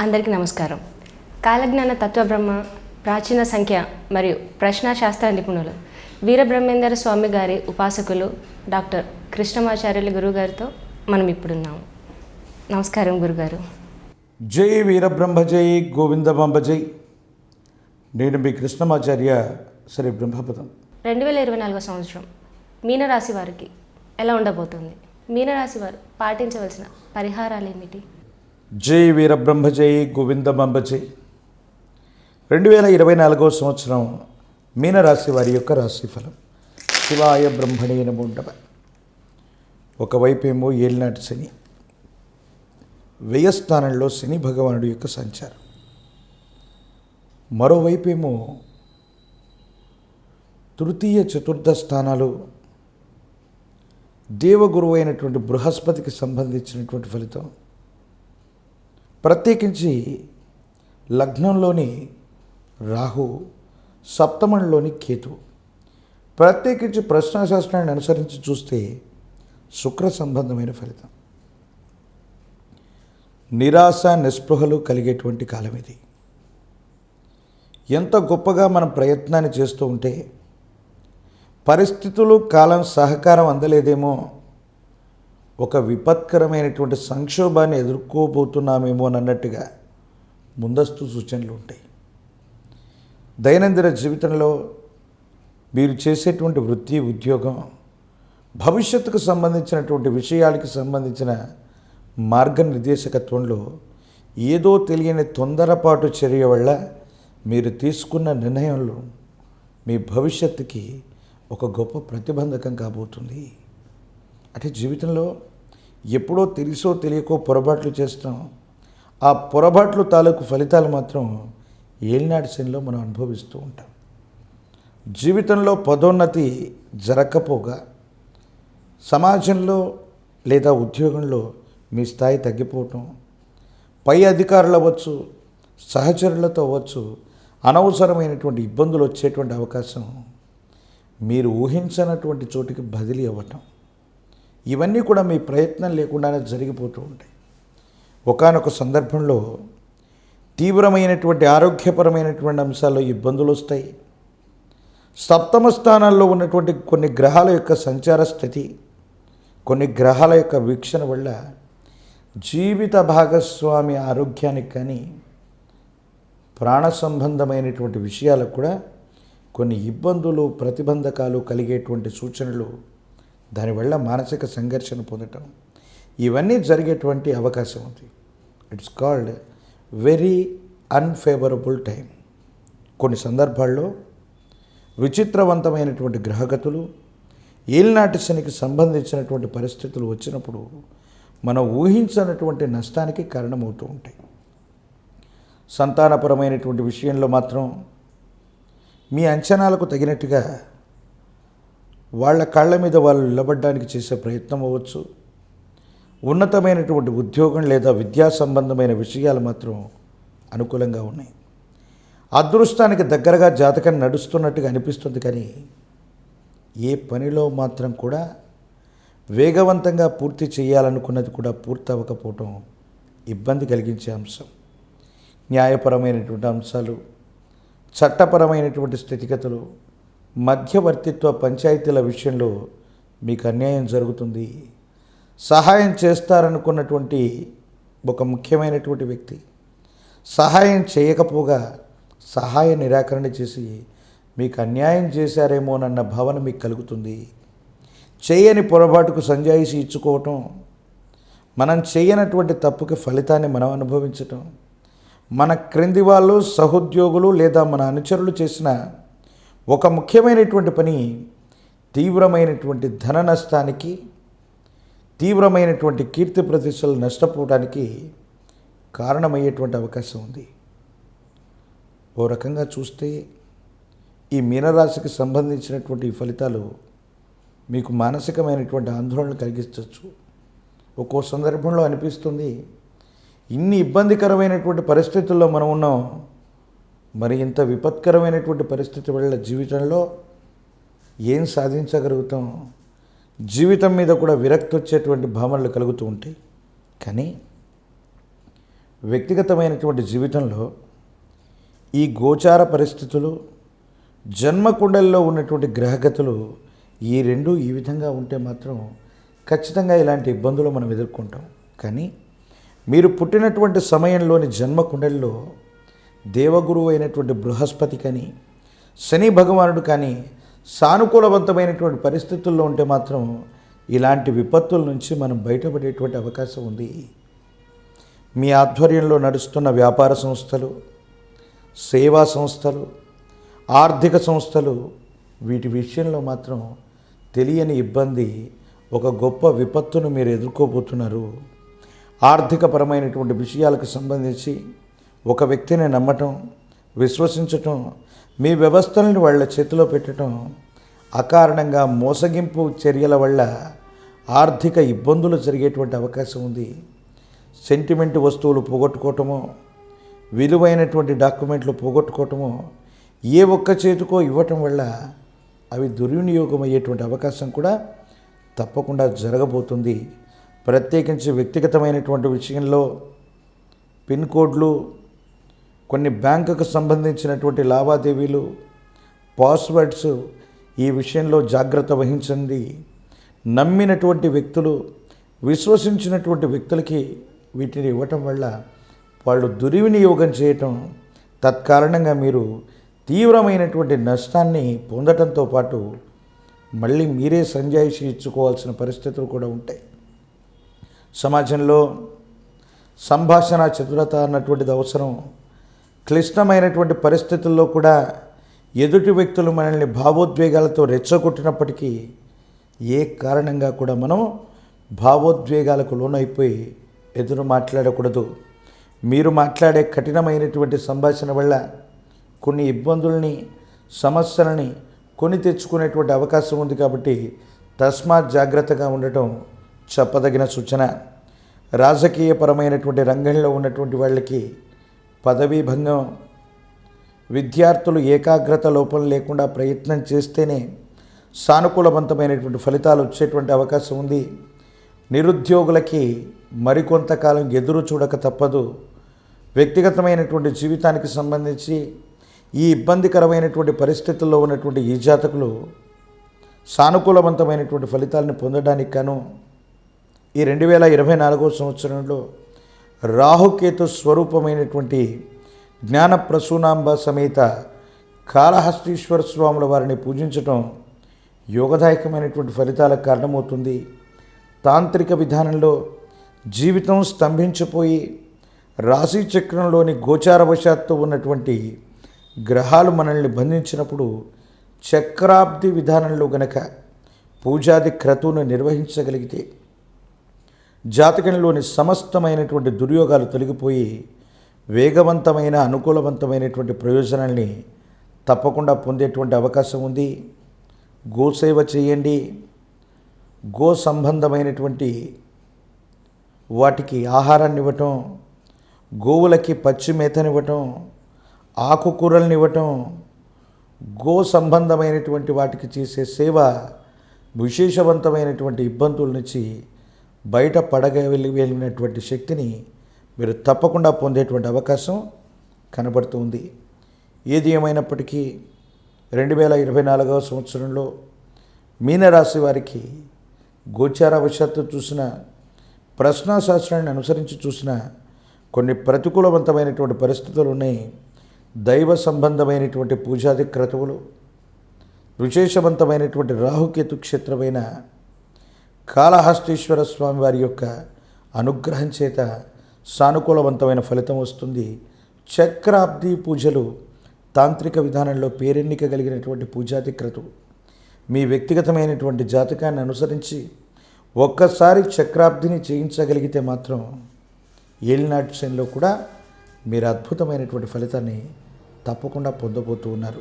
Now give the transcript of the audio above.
అందరికీ నమస్కారం. కాలజ్ఞాన తత్వబ్రహ్మ, ప్రాచీన సంఖ్య మరియు ప్రశ్నాశాస్త్ర నిపుణులు వీరబ్రహ్మేందర స్వామి గారి ఉపాసకులు డాక్టర్ కృష్ణమాచార్యులు గురుగారితో మనం ఇప్పుడున్నాము. నమస్కారం గురుగారు. జై వీరబ్రహ్మ జై గోవిందమాంబ జై. నేను మీ కృష్ణమాచార్య శ్రీ బ్రహ్మపదం. 2024 సంవత్సరం మీనరాశి వారికి ఎలా ఉండబోతుంది? మీనరాశి వారు పాటించవలసిన పరిహారాలు ఏమిటి? జై వీరబ్రహ్మ జై గోవిందమాంబ జై. 2024 సంవత్సరం మీనరాశి వారి యొక్క రాశిఫలం. శివాయ బ్రహ్మణే నమో నమః. ఒకవైపేమో ఏలినాటి శని, వ్యయస్థానంలో శని భగవానుడి యొక్క సంచారం, మరోవైపేమో తృతీయ చతుర్థ స్థానాలు దేవగురువు అయినటువంటి బృహస్పతికి సంబంధించినటువంటి ఫలితం. ప్రత్యేకించి లగ్నంలోని రాహు, సప్తమంలోని కేతు, ప్రత్యేకించి ప్రశ్నాశాస్త్రాన్ని అనుసరించి చూస్తే శుక్ర సంబంధమైన ఫలితం. నిరాశ నిస్పృహలు కలిగేటువంటి కాలం ఇది. ఎంత గొప్పగా మనం ప్రయత్నాన్ని చేస్తూ ఉంటే పరిస్థితులు కాలం సహకారం అందలేదేమో, ఒక విపత్కరమైనటువంటి సంక్షోభాన్ని ఎదుర్కోబోతున్నామేమో అన్నట్టుగా ముందస్తు సూచనలు ఉంటాయి. దైనందిన జీవితంలో మీరు చేసేటువంటి వృత్తి, ఉద్యోగం, భవిష్యత్తుకు సంబంధించినటువంటి విషయాలకు సంబంధించిన మార్గనిర్దేశకత్వంలో ఏదో తెలియని తొందరపాటు చర్య వల్ల మీరు తీసుకున్న నిర్ణయంలో మీ భవిష్యత్తుకి ఒక గొప్ప ప్రతిబంధకం కాబోతుంది. అంటే జీవితంలో ఎప్పుడో తెలుసో తెలియకో పొరపాట్లు చేస్తాం. ఆ పొరపాట్లు తాలూకు ఫలితాలు మాత్రం ఏలినాటి శనిలో మనం అనుభవిస్తూ ఉంటాం. జీవితంలో పదోన్నతి జరగకపోగా సమాజంలో లేదా ఉద్యోగంలో మీ స్థాయి తగ్గిపోవటం, పై అధికారులు అవ్వచ్చు, సహచరులతో అవ్వచ్చు, అనవసరమైనటువంటి ఇబ్బందులు వచ్చేటువంటి అవకాశం, మీరు ఊహించనటువంటి చోటికి బదిలీ అవ్వటం, ఇవన్నీ కూడా మీ ప్రయత్నం లేకుండానే జరిగిపోతూ ఉంటాయి. ఒకానొక సందర్భంలో తీవ్రమైనటువంటి ఆరోగ్యపరమైనటువంటి అంశాల్లో ఇబ్బందులు వస్తాయి. సప్తమ స్థానాల్లో ఉన్నటువంటి కొన్ని గ్రహాల యొక్క సంచార స్థితి, కొన్ని గ్రహాల యొక్క వీక్షణ వల్ల జీవిత భాగస్వామి ఆరోగ్యానికి కానీ ప్రాణ సంబంధమైనటువంటి విషయాలకు కూడా కొన్ని ఇబ్బందులు, ప్రతిబంధకాలు కలిగేటువంటి సూచనలు, దానివల్ల మానసిక సంఘర్షణ పొందటం, ఇవన్నీ జరిగేటువంటి అవకాశం ఉంది. It's called very unfavourable time. కొన్ని సందర్భాల్లో విచిత్రవంతమైనటువంటి గ్రహగతులు, ఏలినాటి శనికి సంబంధించినటువంటి పరిస్థితులు వచ్చినప్పుడు మనం ఊహించినటువంటి నష్టానికి కారణమవుతూ ఉంటాయి. సంతానపరమైనటువంటి విషయంలో మాత్రం మీ అంచనాలకు తగినట్టుగా వాళ్ళ కాళ్ళ మీద వాళ్ళు నిలబడడానికి చేసే ప్రయత్నం అవ్వచ్చు. ఉన్నతమైనటువంటి ఉద్యోగం లేదా విద్యా సంబంధమైన విషయాలు మాత్రం అనుకూలంగా ఉన్నాయి. అదృష్టానికి దగ్గరగా జాతకం నడుస్తున్నట్టుగా అనిపిస్తుంది. కానీ ఏ పనిలో మాత్రం కూడా వేగవంతంగా పూర్తి చేయాలనుకున్నది కూడా పూర్తి అవ్వకపోవటం ఇబ్బంది కలిగించే అంశం. న్యాయపరమైనటువంటి అంశాలు, చట్టపరమైనటువంటి స్థితిగతులు, మధ్యవర్తిత్వ పంచాయతీల విషయంలో మీకు అన్యాయం జరుగుతుంది. సహాయం చేస్తారనుకున్నటువంటి ఒక ముఖ్యమైనటువంటి వ్యక్తి సహాయం చేయకపోగా సహాయ నిరాకరణ చేసి మీకు అన్యాయం చేశారేమోనన్న భావన మీకు కలుగుతుంది. చేయని పొరపాటుకు సంజాయిషి ఇచ్చుకోవటం, మనం చేయనటువంటి తప్పుకి ఫలితాన్ని మనం అనుభవించటం, మన క్రింది వాళ్ళు, సహోద్యోగులు లేదా మన అనుచరులు చేసిన ఒక ముఖ్యమైనటువంటి పని తీవ్రమైనటువంటి ధన నష్టానికి, తీవ్రమైనటువంటి కీర్తి ప్రతిష్టలు నష్టపోవడానికి కారణమయ్యేటువంటి అవకాశం ఉంది. ఓ రకంగా చూస్తే ఈ మీనరాశికి సంబంధించినటువంటి ఈ ఫలితాలు మీకు మానసికమైనటువంటి ఆందోళన కలిగించవచ్చు. ఒక్కో సందర్భంలో అనిపిస్తుంది, ఇన్ని ఇబ్బందికరమైనటువంటి పరిస్థితుల్లో మనం ఉన్నాం, మరి ఇంత విపత్కరమైనటువంటి పరిస్థితి వల్ల జీవితంలో ఏం సాధించగలుగుతాం? జీవితం మీద కూడా విరక్తి వచ్చేటువంటి భావనలు కలుగుతూ ఉంటాయి. కానీ వ్యక్తిగతమైనటువంటి జీవితంలో ఈ గోచార పరిస్థితులు, జన్మకుండల్లో ఉన్నటువంటి గ్రహగతులు ఈ రెండు ఈ విధంగా ఉంటే మాత్రం ఖచ్చితంగా ఇలాంటి ఇబ్బందులు మనం ఎదుర్కొంటాం. కానీ మీరు పుట్టినటువంటి సమయంలోని జన్మకుండల్లో దేవగురువు అయినటువంటి బృహస్పతి కానీ, శని భగవానుడు కానీ సానుకూలవంతమైనటువంటి పరిస్థితుల్లో ఉంటే మాత్రం ఇలాంటి విపత్తుల నుంచి మనం బయటపడేటువంటి అవకాశం ఉంది. మీ ఆధ్వర్యంలో నడుస్తున్న వ్యాపార సంస్థలు, సేవా సంస్థలు, ఆర్థిక సంస్థలు వీటి విషయంలో మాత్రం తెలియని ఇబ్బంది, ఒక గొప్ప విపత్తును మీరు ఎదుర్కోబోతున్నారు. ఆర్థికపరమైనటువంటి విషయాలకు సంబంధించి ఒక వ్యక్తిని నమ్మటం, విశ్వసించటం, మీ వ్యవస్థలను వాళ్ళ చేతిలో పెట్టడం, అకారణంగా మోసగింపు చర్యల వల్ల ఆర్థిక ఇబ్బందులు జరిగేటువంటి అవకాశం ఉంది. సెంటిమెంట్ వస్తువులు పోగొట్టుకోవటమో, విలువైనటువంటి డాక్యుమెంట్లు పోగొట్టుకోవటమో, ఏ ఒక్క చేతికో ఇవ్వటం వల్ల అవి దుర్వినియోగం అయ్యేటువంటి అవకాశం కూడా తప్పకుండా జరగబోతుంది. ప్రత్యేకించి వ్యక్తిగతమైనటువంటి విషయంలో పిన్ కోడ్లు, కొన్ని బ్యాంకుకు సంబంధించినటువంటి లావాదేవీలు, పాస్వర్డ్స్, ఈ విషయంలో జాగ్రత్త వహించండి. నమ్మినటువంటి వ్యక్తులు, విశ్వసించినటువంటి వ్యక్తులకి వీటిని ఇవ్వటం వల్ల వాళ్ళు దుర్వినియోగం చేయటం, తత్కారణంగా మీరు తీవ్రమైనటువంటి నష్టాన్ని పొందటంతో పాటు మళ్ళీ మీరే సంజాయిషి ఇచ్చుకోవాల్సిన పరిస్థితులు కూడా ఉంటాయి. సమాజంలో సంభాషణ చతురత అన్నటువంటిది అవసరం. క్లిష్టమైనటువంటి పరిస్థితుల్లో కూడా ఎదుటి వ్యక్తులు మనల్ని భావోద్వేగాలతో రెచ్చగొట్టినప్పటికీ ఏ కారణంగా కూడా మనం భావోద్వేగాలకు లోనైపోయి ఎదురు మాట్లాడకూడదు. మీరు మాట్లాడే కఠినమైనటువంటి సంభాషణ వల్ల కొన్ని ఇబ్బందుల్ని, సమస్యలని కొని తెచ్చుకునేటువంటి అవకాశం ఉంది. కాబట్టి తస్మాత్ జాగ్రత్తగా ఉండటం చెప్పదగిన సూచన. రాజకీయపరమైనటువంటి రంగంలో ఉన్నటువంటి వాళ్ళకి పదవీ భంగం, విద్యార్థులు ఏకాగ్రత లోపం లేకుండా ప్రయత్నం చేస్తేనే సానుకూలవంతమైనటువంటి ఫలితాలు వచ్చేటువంటి అవకాశం ఉంది. నిరుద్యోగులకి మరికొంతకాలం ఎదురు చూడక తప్పదు. వ్యక్తిగతమైనటువంటి జీవితానికి సంబంధించి ఈ ఇబ్బందికరమైనటువంటి పరిస్థితుల్లో ఉన్నటువంటి ఈ జాతకులు సానుకూలవంతమైనటువంటి ఫలితాలను పొందడానికి గాను ఈ 2024 సంవత్సరంలో రాహుకేతు స్వరూపమైనటువంటి జ్ఞాన ప్రసూనాంబ సమేత కాళహస్తీశ్వర స్వాముల వారిని పూజించటం యోగదాయకమైనటువంటి ఫలితాలకు కారణమవుతుంది. తాంత్రిక విధానంలో జీవితం స్తంభించిపోయి రాశి చక్రంలోని గోచారవశాత్తు ఉన్నటువంటి గ్రహాలు మనల్ని బంధించినప్పుడు చక్రాబ్ది విధానంలో గనక పూజాది క్రతువును నిర్వహించగలిగితే జాతకంలోని సమస్తమైనటువంటి దుర్యోగాలు తొలగిపోయి వేగవంతమైన, అనుకూలవంతమైనటువంటి ప్రయోజనాల్ని తప్పకుండా పొందేటువంటి అవకాశం ఉంది. గోసేవ చేయండి. గో సంబంధమైనటువంటి వాటికి ఆహారాన్ని ఇవ్వటం, గోవులకి పచ్చి మేతనివ్వటం, ఆకుకూరల్ని ఇవ్వటం, గో సంబంధమైనటువంటి వాటికి చేసే సేవ విశేషవంతమైనటువంటి ఇబ్బందుల నుంచి బయట పడగలిగినటువంటి శక్తిని మీరు తప్పకుండా పొందేటువంటి అవకాశం కనబడుతుంది. ఏది ఏమైనప్పటికీ 2024 సంవత్సరంలో మీనరాశి వారికి గోచారవశాత్తు చూసిన, ప్రశ్నాశాస్త్రాన్ని అనుసరించి చూసిన కొన్ని ప్రతికూలవంతమైనటువంటి పరిస్థితులు ఉన్నాయి. దైవ సంబంధమైనటువంటి పూజాది క్రతువులు, విశేషవంతమైనటువంటి రాహుకేతు క్షేత్రమైన కాళహస్తీశ్వర స్వామి వారి యొక్క అనుగ్రహం చేత సానుకూలవంతమైన ఫలితం వస్తుంది. చక్రాబ్ది పూజలు తాంత్రిక విధానంలో పేరెన్నిక కలిగినటువంటి పూజాది క్రతువు. మీ వ్యక్తిగతమైనటువంటి జాతకాన్ని అనుసరించి ఒక్కసారి చక్రాబ్దిని చేయించగలిగితే మాత్రం ఏలినాటి శనిలో కూడా మీరు అద్భుతమైనటువంటి ఫలితాన్ని తప్పకుండా పొందబోతూ ఉన్నారు.